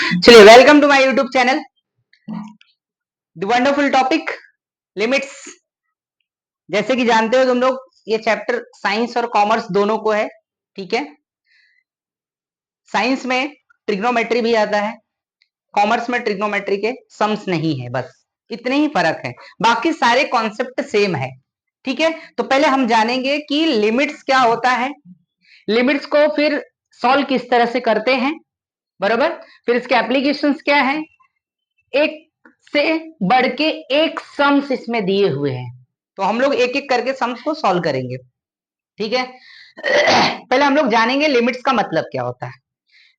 चलिए, welcome to my YouTube channel, the wonderful topic limits. जैसे कि जानते हो तुम लोग, ये चैप्टर साइंस और कॉमर्स दोनों को है। ठीक है, साइंस में ट्रिग्नोमेट्री भी आता है, कॉमर्स में ट्रिग्नोमेट्री के सम्स नहीं है, बस इतने ही फर्क है, बाकी सारे कॉन्सेप्ट सेम है। ठीक है, तो पहले हम जानेंगे कि लिमिट्स क्या होता है, लिमिट्स को फिर सॉल्व किस तरह से करते हैं, बराबर। फिर इसके एप्लीकेशंस क्या है, एक से बढ़ के एक सम्स इसमें दिए हुए हैं, तो हम लोग एक एक करके सम्स को सॉल्व करेंगे। ठीक है, पहले हम लोग जानेंगे लिमिट्स का मतलब क्या होता है।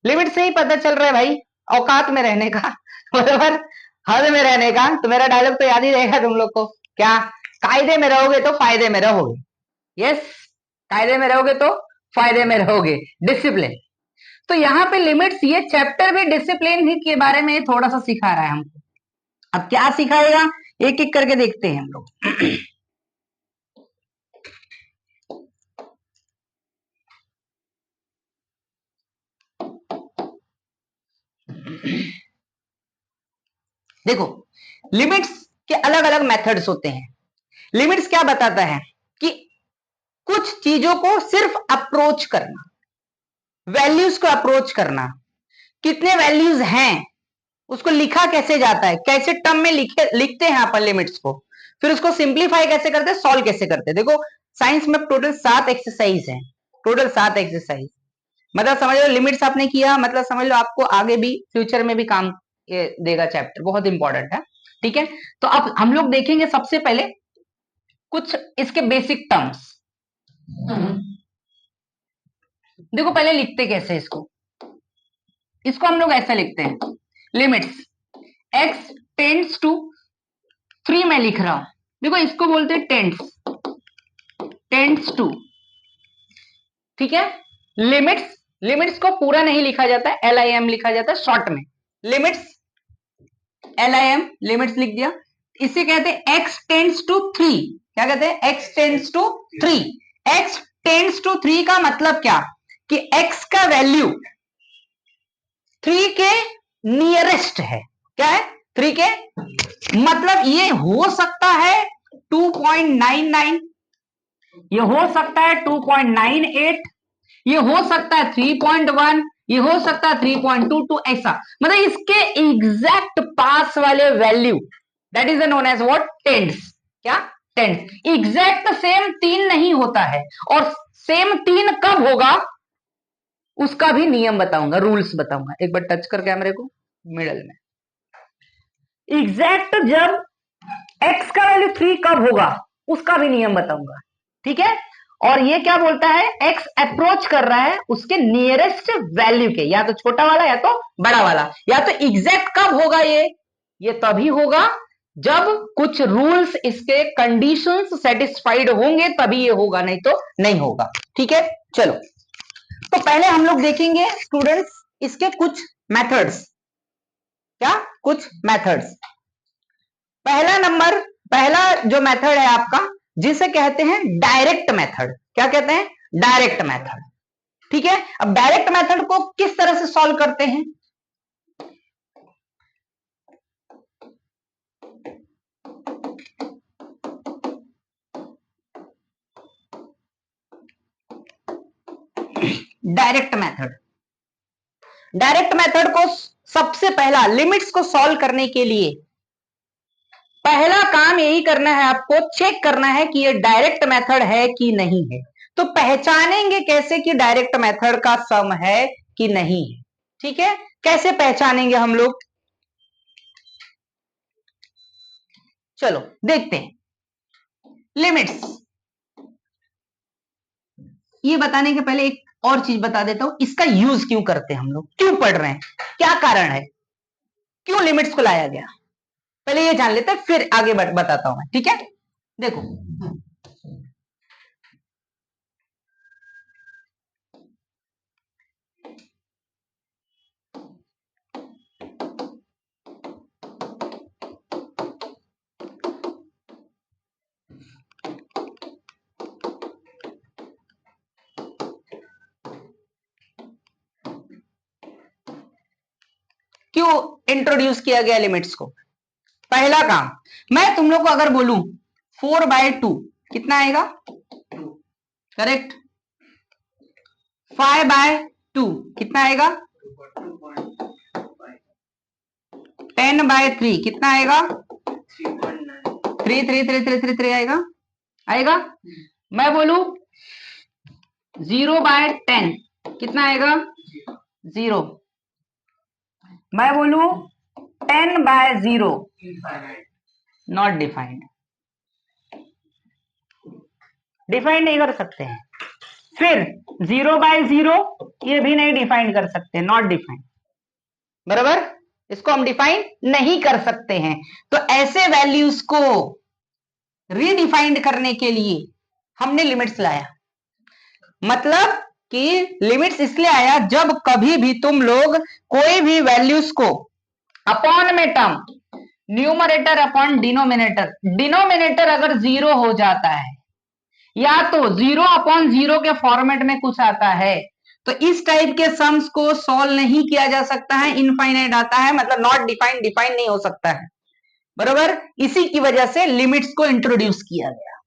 लिमिट से ही पता चल रहा है भाई, औकात में रहने का, बराबर, हद में रहने का। तो मेरा डायलॉग तो याद ही रहेगा तुम लोग को, क्या, कायदे में रहोगे तो फायदे में रहोगे। यस, कायदे में रहोगे तो फायदे में रहोगे, डिसिप्लिन। तो यहाँ पे लिमिट्स, ये चैप्टर भी डिसिप्लिन ही के बारे में थोड़ा सा सिखा रहा है हमको। अब क्या सिखाएगा, एक एक करके देखते हैं हम लोग। देखो, लिमिट्स के अलग अलग मेथड्स होते हैं। लिमिट्स क्या बताता है कि कुछ चीजों को सिर्फ अप्रोच करना, वैल्यूज को अप्रोच करना, कितने वैल्यूज हैं, उसको लिखा कैसे जाता है, कैसे टर्म में लिखते हैं अपन लिमिट्स को, फिर उसको सिंप्लीफाई कैसे करते हैं, सॉल्व कैसे करते हैं। देखो, साइंस में टोटल 7 एक्सरसाइज है, टोटल 7 एक्सरसाइज। मतलब समझ लो, लिमिट्स आपने किया, मतलब समझ लो आपको आगे भी फ्यूचर में भी काम देगा, चैप्टर बहुत इंपॉर्टेंट है। ठीक है, तो अब हम लोग देखेंगे सबसे पहले कुछ इसके बेसिक टर्म्स। देखो, पहले लिखते कैसे इसको, इसको हम लोग ऐसा लिखते हैं, लिमिट्स x टेंड्स टू 3 में लिख रहा हूं। देखो, इसको बोलते हैं टेंड्स टू। ठीक है, लिमिट्स, लिमिट्स को पूरा नहीं लिखा जाता है, LIM लिखा जाता है शॉर्ट में। लिमिट्स LIM, लिमिट्स लिख दिया। इसे कहते हैं x टेंड्स टू 3। क्या कहते हैं, x tends to 3। x tends to 3 का मतलब क्या, कि x का वैल्यू 3 के नियरेस्ट है। क्या है, 3 के, मतलब ये हो सकता है 2.99, ये हो सकता है 2.98, ये हो सकता है 3.1, ये हो सकता है 3.22, ऐसा। मतलब इसके एग्जैक्ट पास वाले value, that is known as what, tends. क्या, टेंड्स। एग्जैक्ट सेम 3 नहीं होता है, और सेम 3 कब होगा उसका भी नियम बताऊंगा, रूल्स बताऊंगा। एक बार टच कर कैमरे को मिडल में, एग्जैक्ट जब x का वैल्यू 3 कब होगा उसका भी नियम बताऊंगा। ठीक है, और ये क्या बोलता है, x अप्रोच कर रहा है उसके नियरेस्ट वैल्यू के, या तो छोटा वाला या तो बड़ा वाला। या तो एग्जैक्ट कब होगा ये तभी होगा जब कुछ रूल्स, इसके कंडीशंस सेटिस्फाइड होंगे, तभी ये होगा, नहीं तो नहीं होगा। ठीक है, चलो, तो पहले हम लोग देखेंगे स्टूडेंट्स इसके कुछ मेथड्स। क्या, कुछ मेथड्स। पहला जो मेथड है आपका, जिसे कहते हैं डायरेक्ट मेथड। क्या कहते हैं, डायरेक्ट मेथड। ठीक है, अब डायरेक्ट मेथड को किस तरह से सॉल्व करते हैं, डायरेक्ट मेथड। डायरेक्ट मेथड को सबसे पहला, लिमिट्स को सॉल्व करने के लिए पहला काम यही करना है, आपको चेक करना है कि ये डायरेक्ट मेथड है कि नहीं है। तो पहचानेंगे कैसे कि डायरेक्ट मेथड का सम है कि नहीं है। ठीक है, कैसे पहचानेंगे हम लोग, चलो देखते हैं। लिमिट्स, ये बताने के पहले एक और चीज बता देता हूं, इसका यूज क्यों करते हैं हम लोग, क्यों पढ़ रहे हैं, क्या कारण है, क्यों लिमिट्स को लाया गया, पहले ये जान लेते हैं, फिर आगे बताता हूं मैं। ठीक है, देखो, क्यों इंट्रोड्यूस किया गया लिमिट्स को? पहला काम, मैं तुम लोग को अगर बोलूं 4/2 कितना आएगा? करेक्ट। 5/2 कितना आएगा? 10/3 कितना आएगा? 3 आएगा। मैं बोलूं 0/10 कितना आएगा? 0। मैं बोलूं 10/0 नॉट डिफाइंड, डिफाइंड नहीं कर सकते हैं। फिर 0/0 ये भी नहीं डिफाइन कर सकते, नॉट डिफाइंड, बराबर, इसको हम डिफाइन नहीं कर सकते हैं। तो ऐसे वैल्यूज को रीडिफाइंड करने के लिए हमने लिमिट्स लाया। मतलब कि लिमिट्स इसलिए आया जब कभी भी तुम लोग कोई भी वैल्यूज को अपॉन में term, numerator upon denominator, denominator अगर 0 हो जाता है या तो 0/0 के फॉर्मेट में कुछ आता है, तो इस टाइप के सम्स को सॉल्व नहीं किया जा सकता है, इनफाइनाइट आता है, मतलब नॉट डिफाइंड, डिफाइन नहीं हो सकता है, बरोबर। इसी की वजह से लिमिट्स को इंट्रोड्यूस किया गया।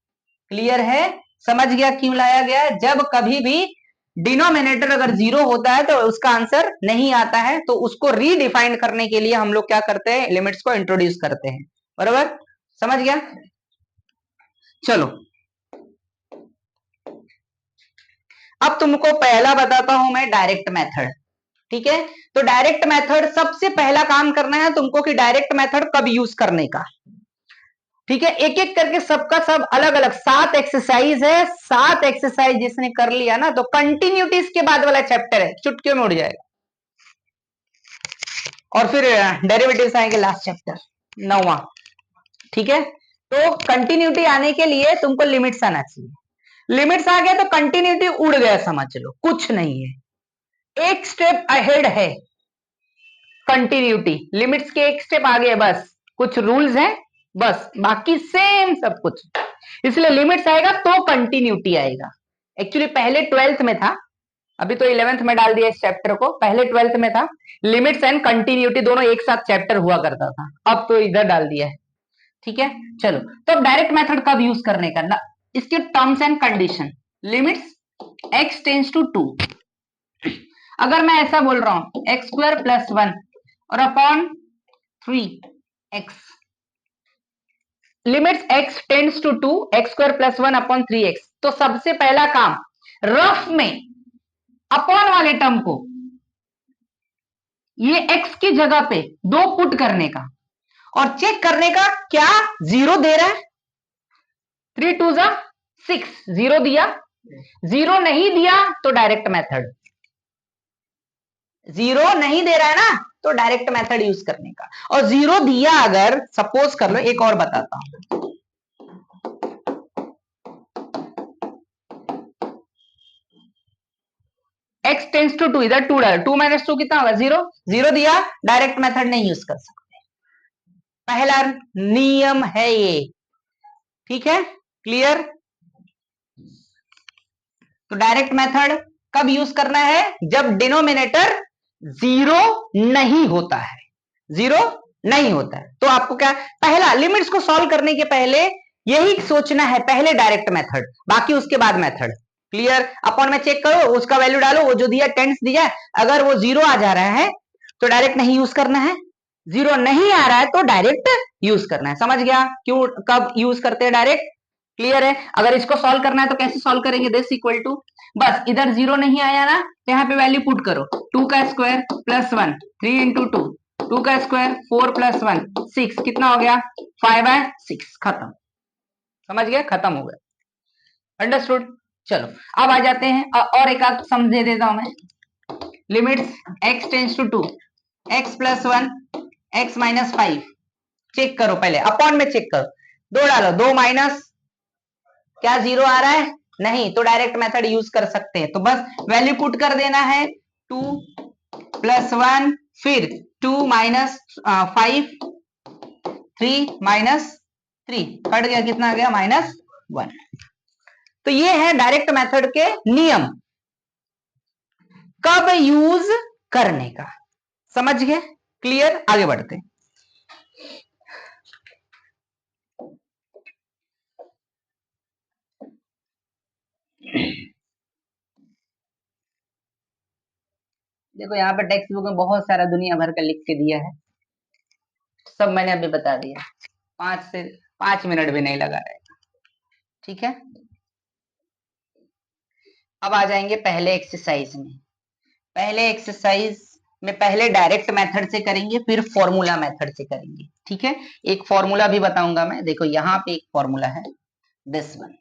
क्लियर है? समझ गया क्यों लाया गया? जब कभी भी डिनोमिनेटर अगर 0 होता है तो उसका आंसर नहीं आता है, तो उसको रीडिफाइन करने के लिए हम लोग क्या करते हैं? लिमिट्स को इंट्रोड्यूस करते हैं, बरोबर। समझ गया? चलो अब तुमको पहला बताता हूं मैं, डायरेक्ट मेथड। ठीक है, तो डायरेक्ट मेथड सबसे पहला काम करना है तुमको कि डायरेक्ट मेथड कब यूज करने का। ठीक है, एक एक करके सबका सब अलग अलग 7 एक्सरसाइज है। 7 एक्सरसाइज जिसने कर लिया ना, तो कंटिन्यूटी इसके बाद वाला चैप्टर है, चुटकियों में उड़ जाएगा। और फिर डेरिवेटिव्स आएंगे लास्ट चैप्टर 9वां। ठीक है, तो कंटिन्यूटी आने के लिए तुमको लिमिट्स आना चाहिए। लिमिट्स आ गया तो कंटिन्यूटी उड़ गया, समझ लो कुछ नहीं है, एक स्टेप अहेड है कंटिन्यूटी, लिमिट्स के एक स्टेप आगे, बस कुछ रूल्स हैं, बस बाकी सेम सब कुछ। इसलिए लिमिट्स आएगा तो कंटिन्यूटी आएगा। एक्चुअली पहले 12th में था, अभी तो 11th में डाल दिया इस चैप्टर को, पहले 12th में था लिमिट्स एंड कंटिन्यूटी दोनों एक साथ चैप्टर हुआ करता था, अब तो इधर डाल दिया है। ठीक है, चलो तो डायरेक्ट मेथड कब यूज करने का ना, इसके terms and condition, limits x tends to 2, अगर मैं ऐसा बोल रहा हूं x² + 1 और upon 3x, limits x tends to 2, x² + 1 upon 3x, तो सबसे पहला काम रफ में अपॉन वाले टर्म को ये x की जगह पे 2 पुट करने का और चेक करने का क्या 0 दे रहा है। 3 2 जा 6, 0 दिया, 0 नहीं दिया तो डायरेक्ट मेथड, 0 नहीं दे रहा है ना तो डायरेक्ट मेथड यूज करने का, और 0 दिया अगर सपोज कर लो, एक और बताता हूं, x टेंड्स टू 2, इधर 2 डाल, 2 - 2 कितना होगा? 0, 0 दिया, डायरेक्ट मेथड नहीं यूज कर सकते, पहला नियम है ये। ठीक है, क्लियर? तो डायरेक्ट मेथड कब यूज करना है? जब डिनोमिनेटर 0 नहीं होता है, 0 नहीं होता है, तो आपको क्या, पहला लिमिट्स को सॉल्व करने के पहले यही सोचना है, पहले डायरेक्ट मेथड, बाकी उसके बाद मेथड। क्लियर? अपॉन में चेक करो, उसका वैल्यू डालो, वो जो दिया टेंस दिया, अगर वो 0 आ जा रहा है तो डायरेक्ट नहीं यूज करना है, 0 नहीं आ रहा है तो डायरेक्ट यूज करना है। समझ गया क्यों कब यूज करते हैं डायरेक्ट? क्लियर है? अगर इसको सॉल्व करना है तो कैसे सॉल्व करेंगे? दिस इक्वल टू, बस इधर 0 नहीं आया ना तो यहाँ पे वैल्यू पुट करो, 2 का स्क्वायर + 1, 3 × 2, 2 का स्क्वायर 4 + 1 6, कितना हो गया? 5/6, खत्म। समझ गया? खत्म हो गया। अंडरस्टूड? चलो अब आ जाते हैं और एक आध समझे देता हूं मैं। Limits x tends to 2, x + 1 x - 5, check करो, पहले अपॉन में चेक करो, 2 डालो, 2 माइनस, क्या 0 आ रहा है? नहीं, तो डायरेक्ट मेथड यूज कर सकते हैं, तो बस वैल्यू पुट कर देना है, 2 + 1 फिर 2 - 5, 3 - 3, कट गया, कितना आ गया? -1। तो ये है डायरेक्ट मेथड के नियम, कब यूज करने का। समझ गए? क्लियर, आगे बढ़ते हैं। देखो यहाँ पर टेक्स्ट बुक में बहुत सारा दुनिया भर का लिख के दिया है, सब मैंने अभी बता दिया, 5 मिनट भी नहीं लगा रहेगा। ठीक है, अब आ जाएंगे पहले एक्सरसाइज में। पहले एक्सरसाइज में पहले डायरेक्ट मेथड से करेंगे, फिर फॉर्मूला मेथड से करेंगे। ठीक है, एक फॉर्मूला भी बताऊंगा मैं। देखो यहाँ पे एक फॉर्मूला है, दिस वन,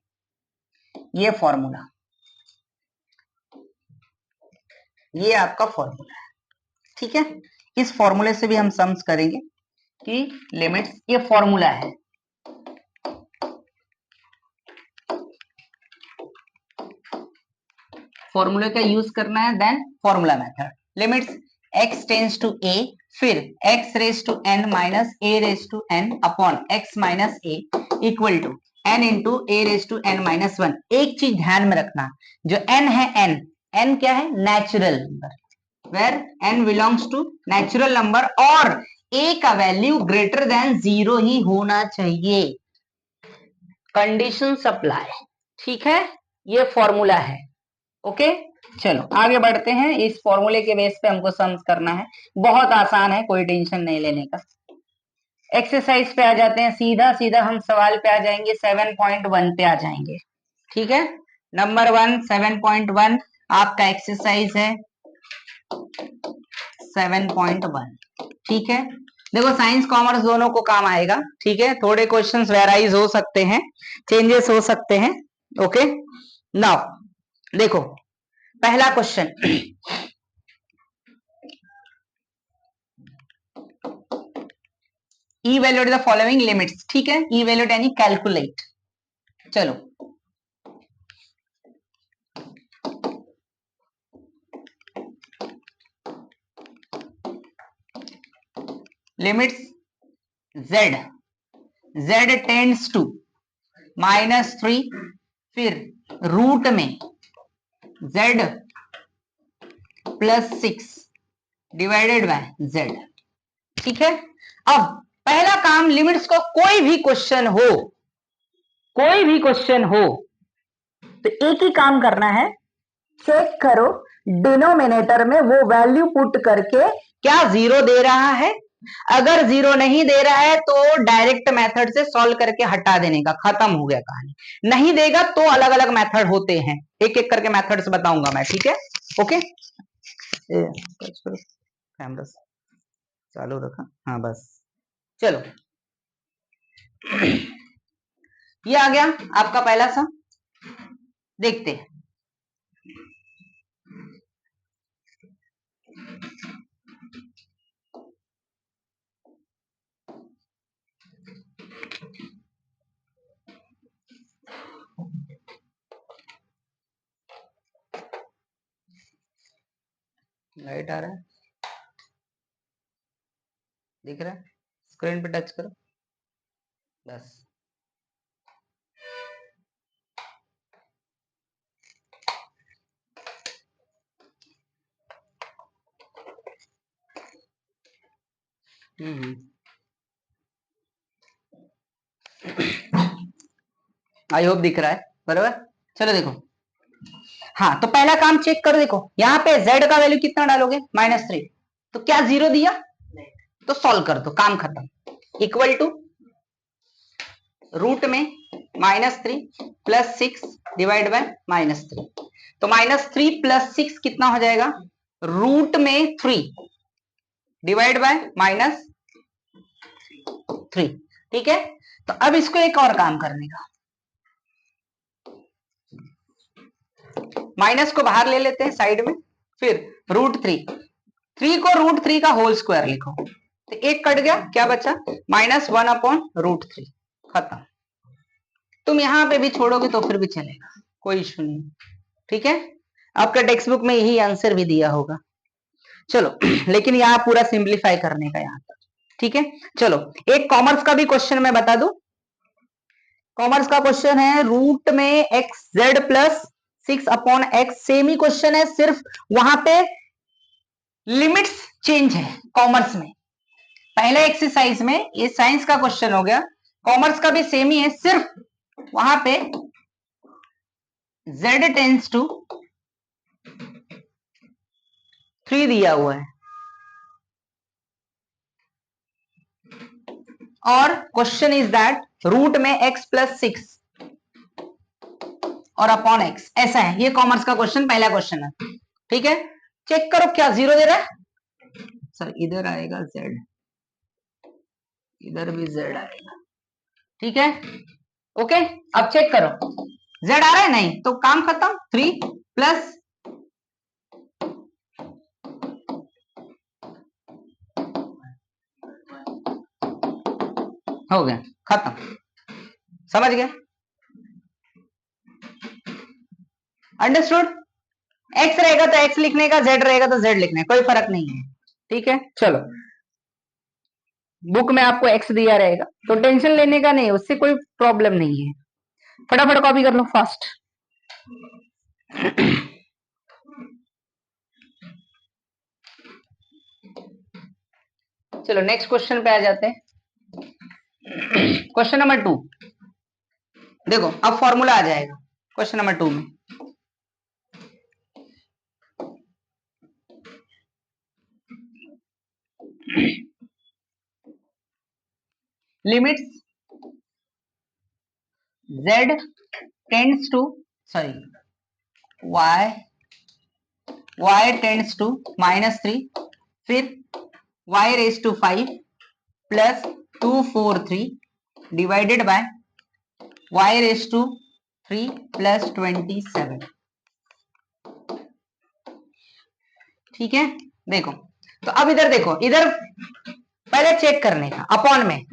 ये फॉर्मूला, ये आपका फॉर्मूला है। ठीक है, इस फॉर्मूले से भी हम सम्स करेंगे कि लिमिट्स, ये फॉर्मूला है। फॉर्मूले का यूज करना है, then formula method. Limits x tends to a, फिर x raise to n minus a raise to n upon x minus a equal to n into a raise to n minus 1। एक चीज ध्यान में रखना, जो n है, n क्या है, natural number, where n belongs to natural number, और a का वैल्यू ग्रेटर देन 0 ही होना चाहिए। Condition supply. ठीक है, ये फॉर्मूला है। ओके, चलो आगे बढ़ते हैं। इस फॉर्मूले के बेस पे हमको सम्स करना है, बहुत आसान है, कोई टेंशन नहीं लेने का। एक्सरसाइज पे आ जाते हैं, सीधा सीधा हम सवाल पे आ जाएंगे, 7.1 पे आ जाएंगे। ठीक है, नंबर 1 7.1 आपका एक्सरसाइज है 7.1। ठीक है, देखो साइंस कॉमर्स दोनों को काम आएगा। ठीक है, थोड़े क्वेश्चंस वेराइज हो सकते हैं, चेंजेस हो सकते हैं। ओके, नाउ देखो पहला question, evaluate the following limits. ठीक है, इवैल्यूएट यानी कैलकुलेट। चलो लिमिट्स z टेंड्स टू -3, फिर रूट में z plus 6 divided by z। ठीक है, अब पहला काम, लिमिट्स को कोई भी क्वेश्चन हो, कोई भी क्वेश्चन हो तो एक ही काम करना है, चेक करो डिनोमिनेटर में वो वैल्यू पुट करके क्या 0 दे रहा है। अगर 0 नहीं दे रहा है तो डायरेक्ट मेथड से सॉल्व करके हटा देने का, खत्म हो गया कहानी। नहीं देगा तो अलग अलग मेथड होते हैं, एक एक करके मेथड्स बताऊंगा मैं। ठीक है, ओके, कैमरा चालू रखा, हाँ बस। चलो ये आ गया आपका पहला सा, देखते हैं। लाइट आ रहा है, दिख रहा है, स्क्रीन पे टच करो बस। आई होप दिख रहा है, बराबर। चलो देखो, हाँ तो पहला काम चेक करो, देखो यहाँ पे z का वैल्यू कितना डालोगे, -3, तो क्या 0 दिया, तो सॉल्व कर दो, काम खत्म। इक्वल टू रूट में -3 प्लस 6 डिवाइड बाय -3, तो -3 प्लस 6 कितना हो जाएगा, रूट में 3 डिवाइड बाय -3। ठीक है, तो अब इसको एक और काम करने का, माइनस को बाहर ले लेते हैं साइड में, फिर √3 को √3 का होल स्क्वायर लिखो, तो एक कट गया, क्या बचा, -1/√3, खत्म। तुम यहां पे भी छोड़ोगे तो फिर भी चलेगा, कोई इशू नहीं। ठीक है, आपका टेक्स्ट बुक में यही आंसर भी दिया होगा। चलो लेकिन यहाँ पूरा सिंप्लीफाई करने का यहाँ तक। ठीक है, चलो एक कॉमर्स का भी क्वेश्चन मैं बता दूं। कॉमर्स का क्वेश्चन है, रूट में xz प्लस 6/x, सेम ही क्वेश्चन है, सिर्फ वहां पे लिमिट्स चेंज है कॉमर्स में। पहले एक्सरसाइज में ये साइंस का क्वेश्चन हो गया, कॉमर्स का भी सेम ही है, सिर्फ वहां पे z टेंस टू 3 दिया हुआ है और क्वेश्चन इज दैट रूट में x प्लस 6 और अपॉन x, ऐसा है। ये कॉमर्स का क्वेश्चन, पहला क्वेश्चन है, ठीक है। चेक करो क्या जीरो दे रहा है सर, इधर आएगा z, इधर भी z आएगा, ठीक है। ओके, अब चेक करो z आ रहा है, नहीं तो काम खत्म। 3 प्लस हो गया, खत्म, समझ गए, अंडरस्टूड। x रहेगा तो x लिखने का, z रहेगा तो z लिखने का, कोई फर्क नहीं है, ठीक है। चलो, बुक में आपको x दिया रहेगा तो टेंशन लेने का नहीं, उससे कोई प्रॉब्लम नहीं है। फटाफट कॉपी कर लो फास्ट। चलो नेक्स्ट क्वेश्चन पे आ जाते हैं। क्वेश्चन नंबर 2 देखो, अब फॉर्मूला आ जाएगा क्वेश्चन नंबर 2 में। Limits z tends to y tends to -3, फिर y raise to 5 plus 243 divided by y raise to 3 plus 27, ठीक है। देखो, तो अब इधर देखो, इधर पहले चेक करने का, अपॉन में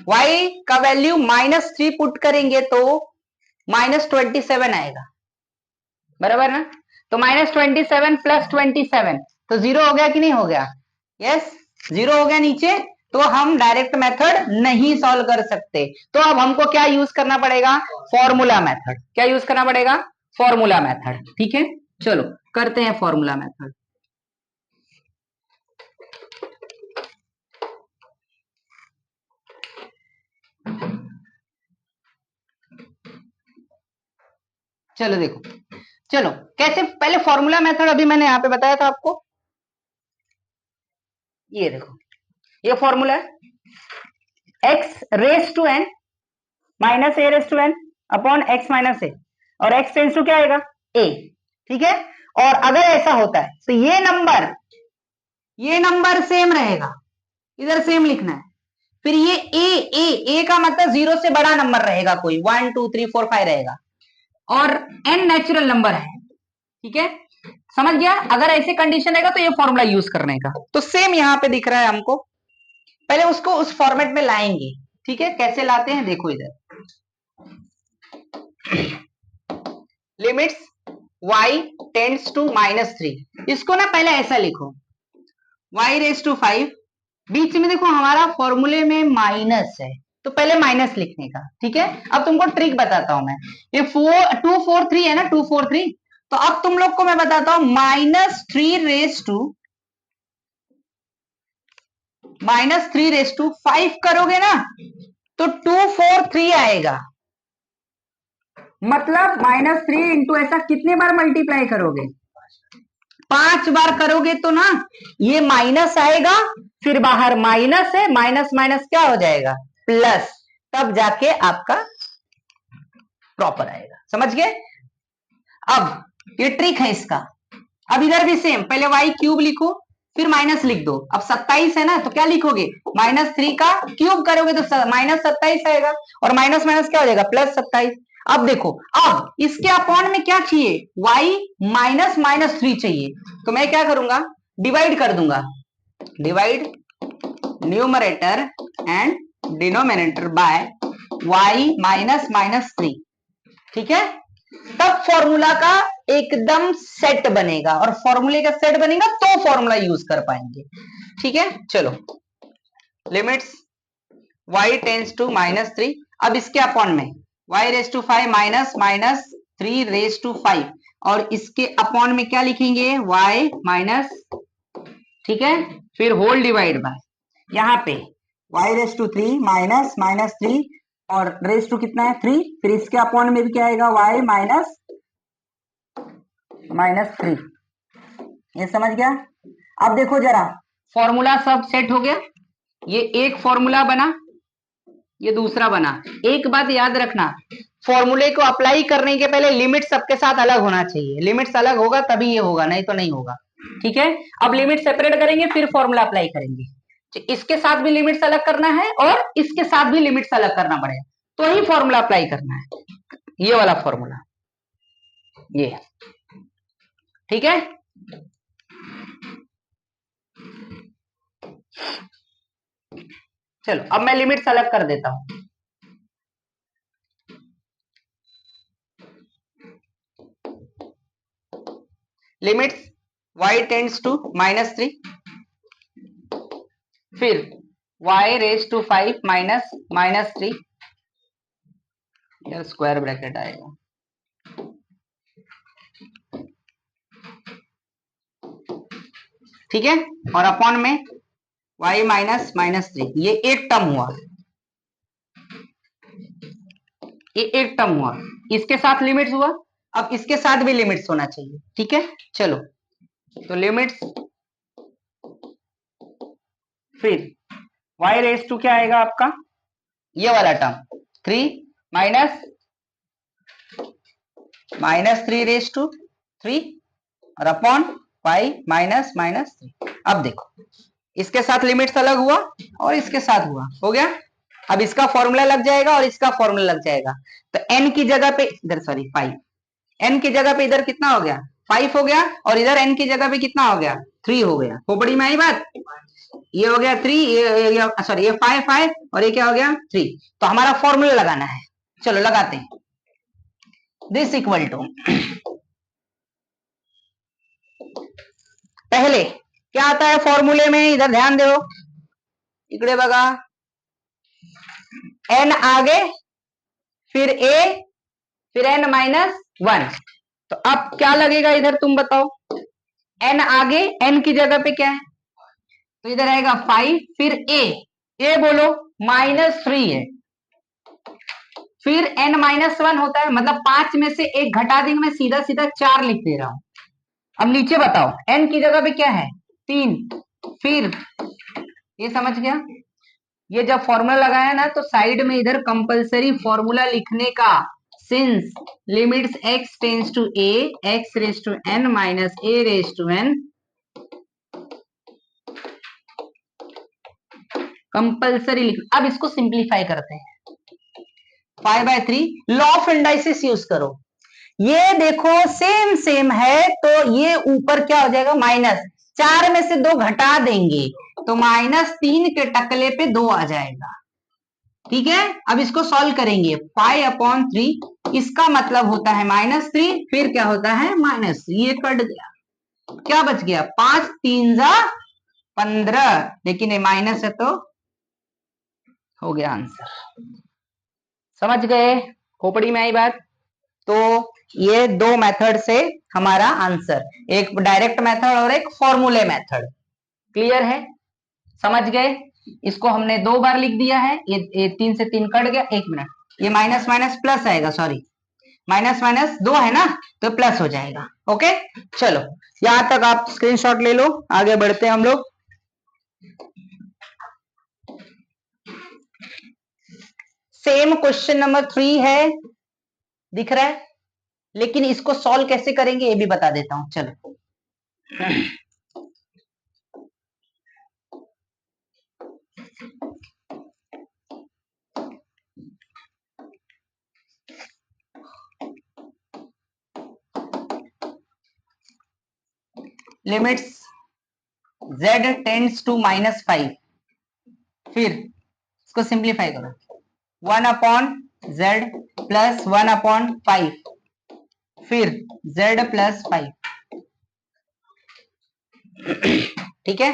y का वैल्यू -3 पुट करेंगे तो -27 आएगा, बराबर ना। तो -27 प्लस 27 तो 0 हो गया कि नहीं हो गया? यस, 0 हो गया नीचे। तो हम डायरेक्ट मेथड नहीं सॉल्व कर सकते, तो अब हमको क्या यूज करना पड़ेगा? Formula method. क्या यूज करना पड़ेगा? फॉर्मूला मेथड, ठीक है। चलो करते हैं फॉर्मूला मेथड। चलो देखो, चलो कैसे, पहले फॉर्मूला मेथड अभी मैंने यहां पे बताया था आपको, ये देखो, ये फॉर्मूला है x raise to n minus A raise to n upon x minus A, और x टेंस टू क्या आएगा? a, ठीक है। और अगर ऐसा होता है तो ये नंबर सेम रहेगा, इधर सेम लिखना है। फिर ये a का मतलब 0 से बड़ा नंबर रहेगा, कोई 1 2 3 4 5 रहेगा, और n नेचुरल नंबर है, ठीक है। समझ गया? अगर ऐसे कंडीशन रहेगा तो ये फॉर्मूला यूज करने का, तो सेम यहां पे दिख रहा है हमको। पहले उसको उस फॉर्मेट में लाएंगे, ठीक है। कैसे लाते हैं देखो, इधर लिमिट्स y टेंड्स टू -3, इसको ना पहले ऐसा लिखो, y रेज टू 5, बीच में देखो हमारा फॉर्मूले में माइनस है, तो पहले माइनस लिखने का, ठीक है। अब तुमको ट्रिक बताता हूं मैं, ये 243 है ना, 243, तो अब तुम लोग को मैं बताता हूं -3 रेज टू 5 करोगे ना तो 243 आएगा। मतलब -3 इंटू ऐसा कितने बार मल्टीप्लाई करोगे? 5 बार करोगे तो ना ये माइनस आएगा, फिर बाहर माइनस है, माइनस माइनस क्या हो जाएगा? प्लस, तब जाके आपका प्रॉपर आएगा। समझ गए? अब ये ट्रिक है इसका। अब इधर भी सेम, पहले y क्यूब लिखो, फिर माइनस लिख दो। अब 27 है ना, तो क्या लिखोगे? -3 का क्यूब करोगे तो -27 आएगा, और माइनस माइनस क्या हो जाएगा? +27। अब देखो, अब इसके अपॉन में क्या चाहिए? y -3 चाहिए, तो मैं क्या करूंगा? डिवाइड कर दूंगा, divide numerator and denominator by y -3, ठीक है। तब फॉर्मूला का एकदम सेट बनेगा, और फॉर्मूले का सेट बनेगा तो फॉर्मूला यूज कर पाएंगे, ठीक है। चलो, लिमिट्स y टेंस टू -3, अब इसके अपॉन में y raise to 5 -3 raise to 5, और इसके अपॉन में क्या लिखेंगे? y माइनस, ठीक है, फिर होल डिवाइड बाय यहाँ पे y raise to 3 minus minus 3 और रेस टू कितना है 3, फिर इसके अपॉन में भी क्या आएगा y माइनस माइनस 3। ये समझ गया। अब देखो जरा फॉर्मूला सब सेट हो गया, ये एक फॉर्मूला बना, ये दूसरा बना। एक बात याद रखना, फॉर्मूले को अप्लाई करने के पहले लिमिट सबके साथ अलग होना चाहिए, लिमिट्स अलग होगा तभी ये होगा, नहीं तो नहीं होगा। ठीक है, अब लिमिट सेपरेट करेंगे फिर फॉर्मूला अप्लाई करेंगे। इसके साथ भी लिमिट्स अलग करना है और इसके साथ भी लिमिट्स अलग करना पड़ेगा, तो ही फॉर्मूला अप्लाई करना है, ये वाला फॉर्मूला ये। ठीक है, चलो अब मैं लिमिट्स अलग कर देता हूं। लिमिट्स y टेंड्स टू -3, फिर y रेज टू 5 माइनस -3, यार स्क्वायर ब्रैकेट आएगा, ठीक है, और अपॉन में y माइनस -3। ये एक टर्म हुआ, ये एक टर्म हुआ, इसके साथ लिमिट्स हुआ, अब इसके साथ भी लिमिट्स होना चाहिए। ठीक है, चलो तो लिमिट्स, फिर y रेज टू क्या आएगा आपका, ये वाला टर्म 3 माइनस -3 रेज टू 3 और अपॉन y माइनस -3। अब देखो इसके साथ लिमिट्स अलग हुआ और इसके साथ हुआ, हो गया। अब इसका फॉर्मूला लग जाएगा और इसका फॉर्मूला लग जाएगा, तो n की जगह पे इधर सॉरी 5, n की जगह पे इधर कितना हो गया 5 हो गया, और इधर n की जगह पे कितना हो गया 3 हो गया। खोपड़ी में आई बात, ये हो गया 3, ये सॉरी ये 5 और ये क्या हो गया 3। तो हमारा फॉर्मूला लगाना है, चलो लगाते हैं। दिस इक्वल टू, पहले क्या आता है फॉर्मूले में, इधर ध्यान दो, इकडे बघा, n आगे फिर a फिर n माइनस 1। तो अब क्या लगेगा इधर तुम बताओ, n आगे, n की जगह पे क्या है, तो इधर आएगा 5, फिर a बोलो -3 है, फिर n -1 होता है, मतलब 5 में से एक घटा देंगे, मैं सीधा सीधा 4 लिख दे रहा हूं। अब नीचे बताओ n की जगह पे क्या है 3, फिर ये समझ गया। ये जब फॉर्मूला लगाया ना तो साइड में इधर कंपलसरी फॉर्मूला लिखने का, since limits x tends to a x raise to n minus a raise to n, compulsory लिख। अब इसको सिंप्लीफाई करते हैं, 5/3 लॉ ऑफ इंडाइसिस यूज करो। ये देखो सेम सेम है, तो ये ऊपर क्या हो जाएगा माइनस, 4 में से 2 घटा देंगे तो -3 के टकले पे 2 आ जाएगा। ठीक है, अब इसको सॉल्व करेंगे, 5/3 इसका मतलब होता है -3, फिर क्या होता है -3, ये कट गया, क्या बच गया 5 3 जा 15, लेकिन ये माइनस है तो हो गया आंसर। समझ गए, खोपड़ी में आई बात। तो ये दो मेथड से हमारा आंसर, एक डायरेक्ट मेथड और एक फॉर्मूले मेथड, क्लियर है, समझ गए। इसको हमने 2 बार लिख दिया है, ये 3 से 3 कट गया, 1 मिनट, ये माइनस माइनस प्लस आएगा, सॉरी माइनस माइनस 2 है ना, तो प्लस हो जाएगा। ओके, चलो यहां तक आप स्क्रीनशॉट ले लो, आगे बढ़ते हैं हम लोग। सेम क्वेश्चन नंबर 3 है, दिख रहा है, लेकिन इसको सॉल्व कैसे करेंगे ये भी बता देता हूं, चलो। लिमिट्स z टेंड्स टू -5, फिर इसको सिंप्लीफाई करो, 1/z प्लस 1/5, फिर z प्लस 5। ठीक है,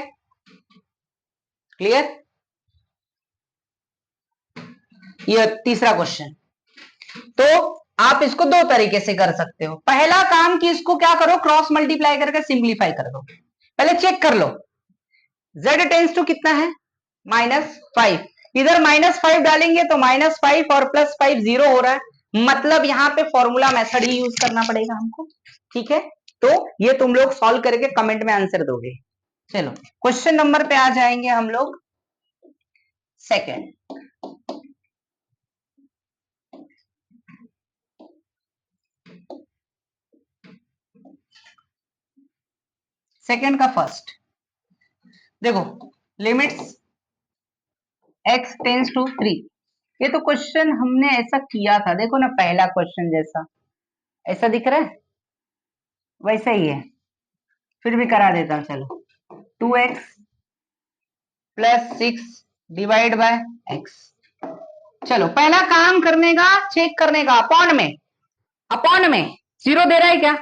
क्लियर। ये तीसरा क्वेश्चन, तो आप इसको 2 तरीके से कर सकते हो। पहला काम कि इसको क्या करो, क्रॉस मल्टीप्लाई करके सिंप्लीफाई कर दो। पहले चेक कर लो z टेंड्स टू कितना है -5, इधर -5 डालेंगे तो -5 और +5 0 हो रहा है, मतलब यहाँ पे फॉर्मूला मेथड ही यूज करना पड़ेगा हमको। ठीक है, तो ये तुम लोग सॉल्व करके कमेंट में आंसर दोगे। चलो क्वेश्चन नंबर पे आ जाएंगे हम लोग, सेकेंड। सेकेंड का फर्स्ट देखो, लिमिट्स x टेंस टू 3। ये तो क्वेश्चन हमने ऐसा किया था, देखो ना पहला क्वेश्चन जैसा, ऐसा दिख रहा है, वैसा ही है, फिर भी करा देता हूं। चलो 2x + 6 डिवाइड बाय x। चलो पहला काम करने का, चेक करने का, अपॉन में, अपॉन में 0 दे रहा है क्या?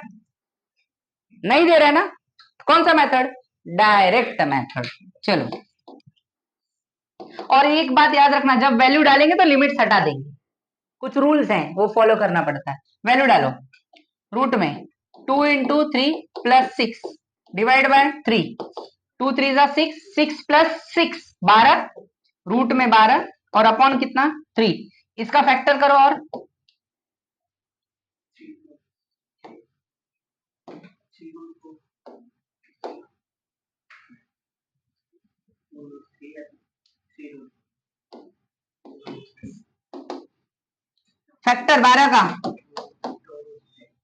नहीं दे रहा है ना, कौन सा मेथड? Direct method. चलो, और एक बात याद रखना, जब वैल्यू डालेंगे तो लिमिट्स हटा देंगे, कुछ रूल्स हैं वो फॉलो करना पड़ता है। वैल्यू डालो रूट में, 2 × 3 + 6 डिवाइड बाय 3, 2 3 = 6, 6 + 6 12, रूट में 12 और अपॉन कितना 3, इसका फैक्टर करो और फैक्टर 12 का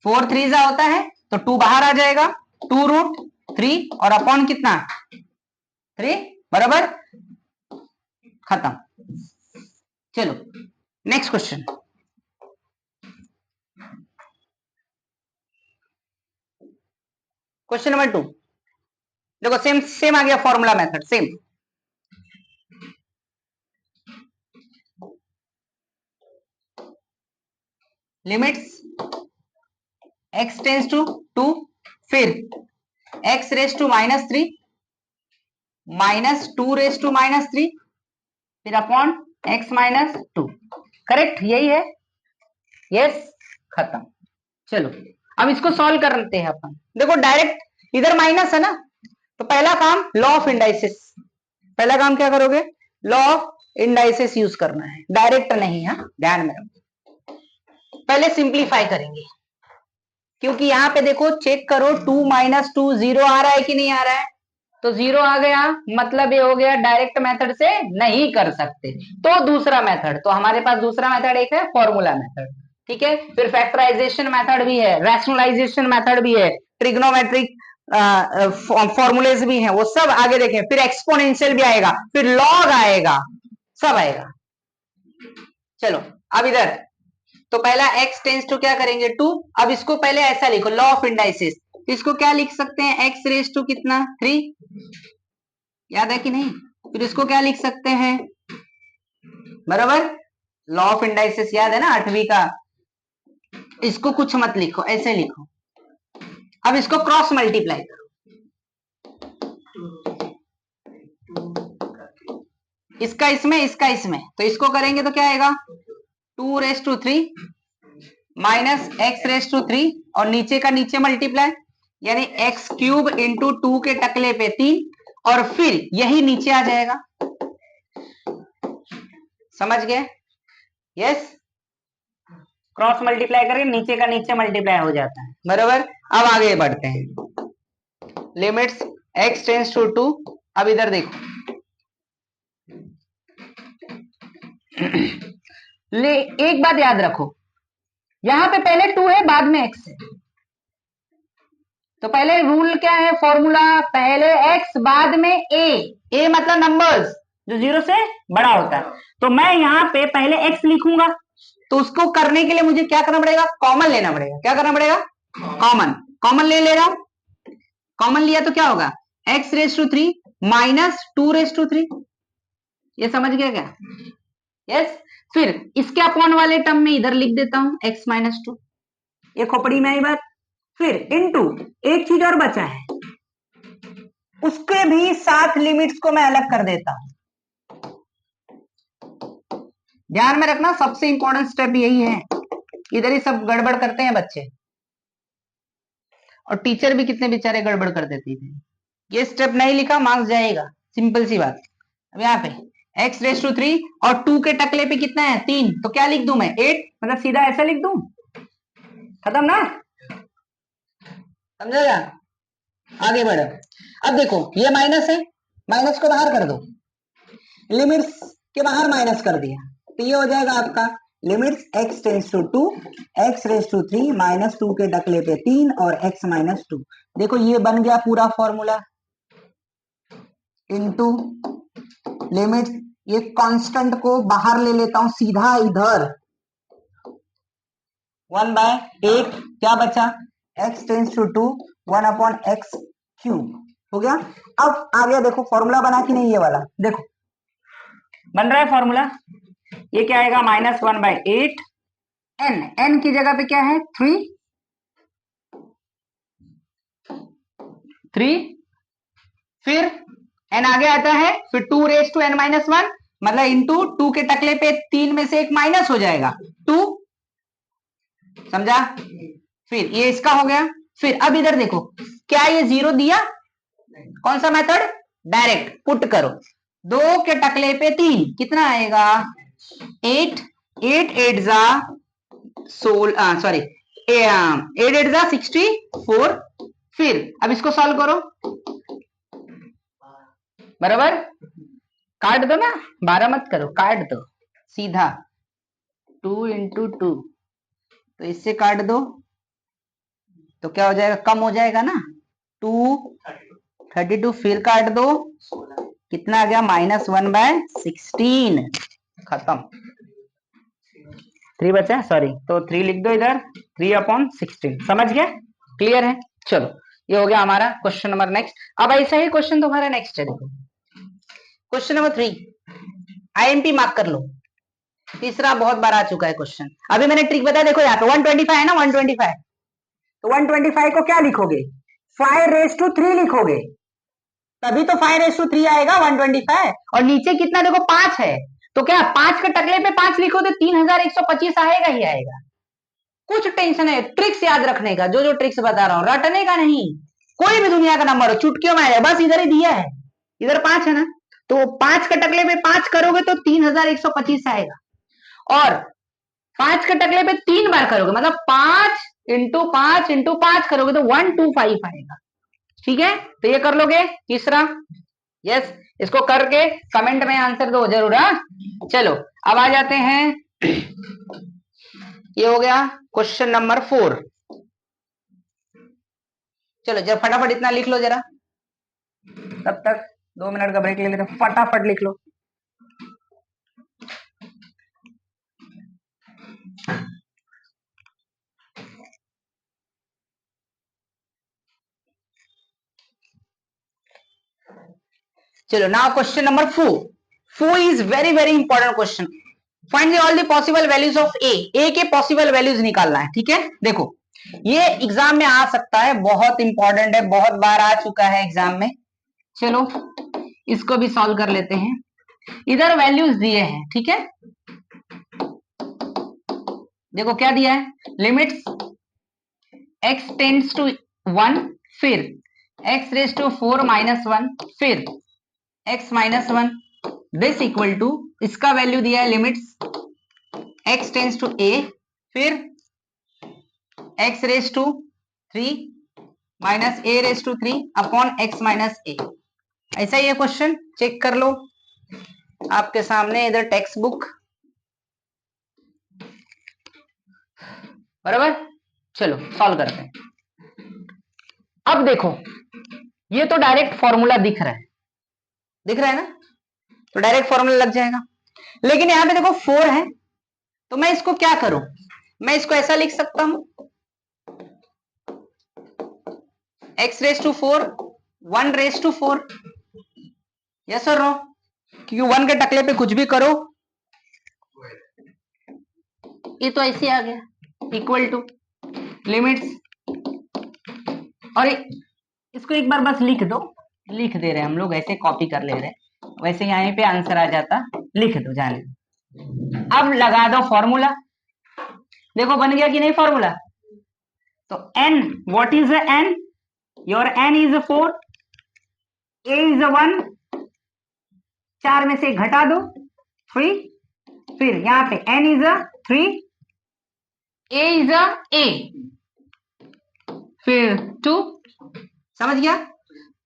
4 3 होता है, तो 2 बाहर आ जाएगा, 2√3 और अपॉन कितना 3, बराबर, खत्म। चलो नेक्स्ट क्वेश्चन, क्वेश्चन नंबर 2। देखो सेम सेम आ गया formula method, same. Limits x tends to 2, फिर x रेस टू -3 -2 -3, फिर अपॉन x -2, करेक्ट, यही है, यस, खत्म। चलो अब इसको सॉल्व करते हैं अपन। देखो डायरेक्ट इधर माइनस है ना, तो पहला काम लॉ ऑफ इंडाइसिस, पहला काम क्या करोगे? लॉ ऑफ इंडाइसिस यूज करना है, डायरेक्ट नहीं है, ध्यान में रखो। पहले सिंप्लीफाई करेंगे, क्योंकि यहाँ पे देखो चेक करो, 2 - 2 0 आ रहा है कि नहीं आ रहा है? तो 0 आ गया, मतलब ये हो गया डायरेक्ट मेथड से नहीं कर सकते, तो दूसरा मेथड, तो हमारे पास दूसरा मेथड एक है फॉर्मूला मेथड। ठीक है, फिर फैक्टराइजेशन मेथड भी है, रैशनलाइजेशन मेथड भी है, ट्रिग्नोमेट्रिक फॉर्मूलेज भी हैं, वो सब आगे देखें, फिर एक्सपोनेंशियल भी आएगा, फिर लॉग आएगा, सब आएगा। चलो अब इधर, तो पहला x टेंस टू क्या करेंगे 2, अब इसको पहले ऐसा लिखो, लॉ ऑफ इंडाइसिस, इसको क्या लिख सकते हैं, x रेस टू कितना 3, याद है कि नहीं? फिर इसको क्या लिख सकते हैं, बराबर, लॉ ऑफ इंडाइसिस याद है ना 8वीं का, इसको कुछ मत लिखो, ऐसे लिखो। अब इसको क्रॉस मल्टीप्लाई करो, इसका इसमें, इसका इसमें, तो इसको करेंगे तो क्या आएगा, 2⁻³ -x⁻³ और नीचे का नीचे मल्टीप्लाई, यानी x³ × 2 के टकले पे 3, और फिर यही नीचे आ जाएगा, समझ गए? यस, क्रॉस मल्टीप्लाई करके नीचे का नीचे मल्टीप्लाई हो जाता है, बराबर। अब आगे बढ़ते हैं, लिमिट्स x टेंस टू 2। अब इधर देखो, ले एक बात याद रखो, यहां पे पहले 2 है, बाद में x है, तो पहले रूल क्या है, फॉर्मूला, पहले x बाद में a मतलब नंबर्स जो 0 से बड़ा होता है, तो मैं यहाँ पे पहले x लिखूंगा, तो उसको करने के लिए मुझे क्या करना पड़ेगा, कॉमन लेना पड़ेगा। क्या करना पड़ेगा? कॉमन, कॉमन ले रहा हूं, कॉमन लिया तो क्या होगा, x⁻³ -2⁻³, ये समझ गया क्या? यस, फिर इसके अपॉन वाले टर्म में इधर लिख देता हूं x -2, ये खोपड़ी में आई बात, फिर इनटू एक चीज और बचा है, उसके भी साथ लिमिट्स को मैं अलग कर देता हूं। ध्यान में रखना, सबसे इंपॉर्टेंट स्टेप यही है, इधर ही सब गड़बड़ करते हैं बच्चे, और टीचर भी कितने बेचारे गड़बड़ कर देती थे। ये स्टेप नहीं लिखा, मार्क्स जाएगा, सिंपल सी बात। अब यहाँ पे x रेस टू 3 और 2 के टकले पे कितना है 3, तो क्या लिख दूं मैं 8, मतलब सीधा ऐसा लिख दूं, खत्म ना, समझेगा। आगे बढ़ो। अब देखो ये माइनस है, माइनस को बाहर कर दो, लिमिट्स के बाहर माइनस कर दिया, तो ये हो जाएगा आपका limits x tends to 2 x raise to 3 minus 2 के टकले पे 3 और x माइनस 2। देखो ये बन गया पूरा फॉर्मूला, इनटू लिमिट्स, ये कांस्टेंट को बाहर ले लेता हूं सीधा इधर, 1/8 क्या बचा x tends to 2 1/x cube हो गया। अब आ गया, देखो फॉर्मूला बना कि नहीं, ये वाला देखो बन रहा है फॉर्मूला, ये क्या आएगा -1/8, n की जगह पे क्या है 3, फिर n आगे आता है, फिर 2 रेस टू n माइनस 1, मतलब इंटू 2 के टकले पे 3 में से एक माइनस हो जाएगा 2, समझा। फिर ये इसका हो गया, फिर अब इधर देखो क्या ये 0 दिया, कौन सा मेथड, डायरेक्ट पुट करो, 2 के टकले पे 3 कितना आएगा 8, 8 8 जा 16, सॉरी 8 8 जा 64, फिर अब इसको सॉल्व करो, बराबर, काट दो ना, 12 मत करो, काट दो सीधा, 2 इंटू 2, तो इससे काट दो तो क्या हो जाएगा, कम हो जाएगा ना, 2 32, फिर काट दो, कितना आ गया -1/16, खत्म, 3 बचा, सॉरी, तो 3 लिख दो इधर, 3/16, समझ गया, क्लियर है। चलो ये हो गया हमारा क्वेश्चन नंबर नेक्स्ट। अब ऐसा ही क्वेश्चन तुम्हारा नेक्स्ट है, देखो क्वेश्चन नंबर 3, आईएमपी मार्क कर लो, तीसरा बहुत बार आ चुका है क्वेश्चन, अभी मैंने ट्रिक बताया, देखो यहाँ पे 125 है ना, 125, तो 125 को क्या लिखोगे 5 रेस टू 3 लिखोगे, तभी तो 5 रेस टू 3 आएगा 125, और नीचे कितना देखो 5 है, तो क्या 5 के टकले पे 5 लिखो तो 3125 आएगा ही आएगा। कुछ टेंशन है, ट्रिक्स याद रखने का, जो जो ट्रिक्स बता रहा हूं रटने का नहीं, कोई भी दुनिया का नंबर हो चुटकियों में आएगा, बस इधर ही दिया है, इधर 5 है ना, तो 5 के टकले पे 5 करोगे तो 3125 आएगा, और 5 के टकले पे 3 बार करोगे मतलब 5 इंटू 5 इंटू 5 करोगे तो 125 आएगा, ठीक है, तो ये कर लोगे तीसरा, यस, इसको करके कमेंट में आंसर दो जरूर। चलो अब आ जाते हैं, ये हो गया क्वेश्चन नंबर 4, चलो जरा फटाफट इतना लिख लो जरा, तब तक 2 मिनट का ब्रेक ले लेते, फटाफट लिख लो। चलो now question number 4 is very very important question, find all the possible values of A के पॉसिबल वैल्यूज निकालना है, ठीक है। देखो ये एग्जाम में आ सकता है, बहुत इंपॉर्टेंट है, बहुत बार आ चुका है एग्जाम में। चलो इसको भी सॉल्व कर लेते हैं, इधर वैल्यूज दिए हैं, ठीक है, देखो क्या दिया है, लिमिट्स x टेंड्स टू 1, फिर x रेस टू 4 माइनस 1, फिर x minus 1, this equal to, इसका वैल्यू दिया है limits x tends to a, फिर x raise to 3 minus a raise to 3 upon x minus a, ऐसा ही है क्वेश्चन, चेक कर लो आपके सामने इधर टेक्स्ट बुक, बराबर। चलो सॉल्व करते हैं। अब देखो ये तो डायरेक्ट फॉर्मूला दिख रहा है, दिख रहा है ना, तो डायरेक्ट फॉर्मूला लग जाएगा, लेकिन यहां पे देखो 4 है, तो मैं इसको क्या करूं, मैं इसको ऐसा लिख सकता हूं, x raise to 4 1 raise to 4, yes और नो, क्योंकि 1 के टकले पे कुछ भी करो, ये तो ऐसे आ गया, इक्वल टू लिमिट्स, और इसको एक बार बस लिख दो, लिख दे रहे हैं हम लोग, ऐसे कॉपी कर ले रहे हैं, वैसे यहीं पे आंसर आ जाता, लिख दो जाने। अब लगा दो फॉर्मूला, देखो बन गया कि नहीं फॉर्मूला, तो n, what is n, your n is 4, a is 1, 4 में से घटा दो 3, फिर यहां पे n is a 3, a is a a, फिर 2, समझ गया।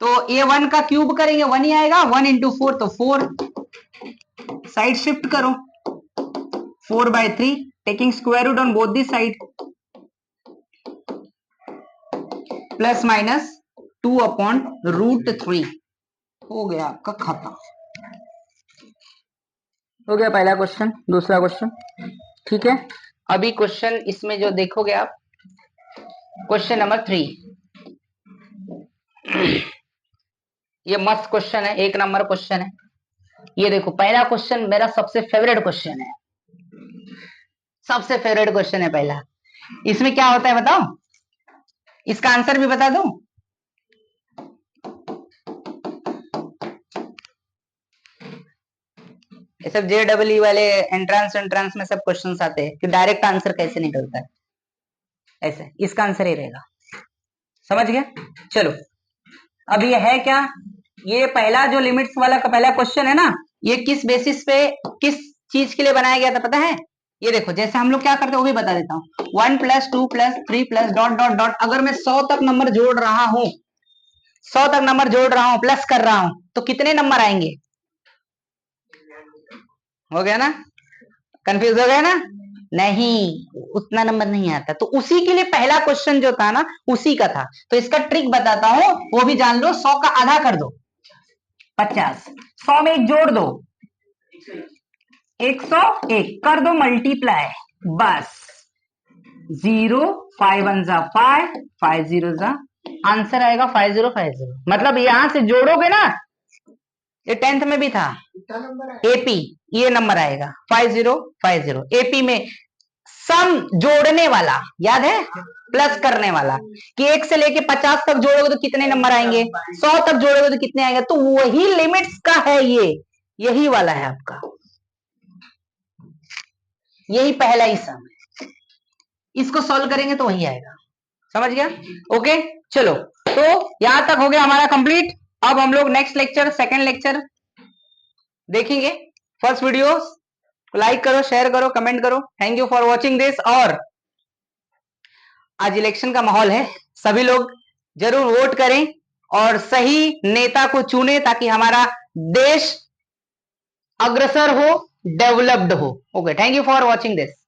तो a1 का क्यूब करेंगे 1 ही आएगा, 1 इंटू 4 तो 4, साइड शिफ्ट करो 4/3, taking square root on both the side, plus minus 2/√3, हो गया आपका खत्म। हो गया पहला क्वेश्चन। दूसरा क्वेश्चन, ठीक है। अभी क्वेश्चन इसमें जो देखोगे आप, क्वेश्चन नंबर 3, ये मस्त क्वेश्चन है, 1 नंबर क्वेश्चन है। ये देखो पहला क्वेश्चन मेरा सबसे फेवरेट क्वेश्चन है, सबसे फेवरेट क्वेश्चन है पहला। इसमें क्या होता है बताओ, इसका आंसर भी बता दूं। ये सब JEE वाले एंट्रांस में सब क्वेश्चंस आते हैं कि डायरेक्ट आंसर कैसे निकलता है, ऐसे इसका आंसर ही रहेगा, समझ गया। चलो अब ये है क्या, ये पहला जो लिमिट्स वाला का पहला क्वेश्चन है ना, ये किस बेसिस पे किस चीज के लिए बनाया गया था पता है। ये देखो जैसे हम लोग क्या करते हैं वो भी बता देता हूँ, 1 + 2 + 3 + डॉट डॉट डॉट, अगर मैं 100 तक नंबर जोड़ रहा हूं, 100 तक नंबर जोड़ रहा हूं, प्लस कर रहा हूं, तो कितने नंबर आएंगे। हो गया ना, कंफ्यूज हो गया ना, नहीं उतना नंबर नहीं आता। तो उसी के लिए पहला क्वेश्चन जो था ना उसी का था। तो इसका ट्रिक बताता हूं, वो भी जान लो। 100 का आधा कर दो 50, 100 में एक जोड़ दो 101, कर दो मल्टीप्लाई, बस 0, 5 1 जा 5, 5 0 जा, आंसर आएगा 5050। मतलब यहां से जोड़ोगे ना, ये 10th में भी था, एपी, ये नंबर आएगा 5050। एपी में सम जोड़ने वाला याद है, प्लस करने वाला, कि 1 से लेके 50 तक जोड़ोगे तो कितने नंबर आएंगे, 100 तक जोड़ोगे तो कितने आएंगे। तो वही लिमिट्स का है ये, यही वाला है आपका, यही पहला ही सम है। इसको सॉल्व करेंगे तो वही आएगा, समझ गया। ओके चलो, तो यहां तक हो गया हमारा कंप्लीट। अब हम लोग नेक्स्ट लेक्चर, सेकंड लेक्चर देखेंगे। फर्स्ट वीडियो लाइक करो, शेयर करो, कमेंट करो। Thank you for watching this. और आज इलेक्शन का माहौल है, सभी लोग जरूर वोट करें और सही नेता को चुने ताकि हमारा देश अग्रसर हो, डेवलप्ड हो। Okay, thank you for watching this.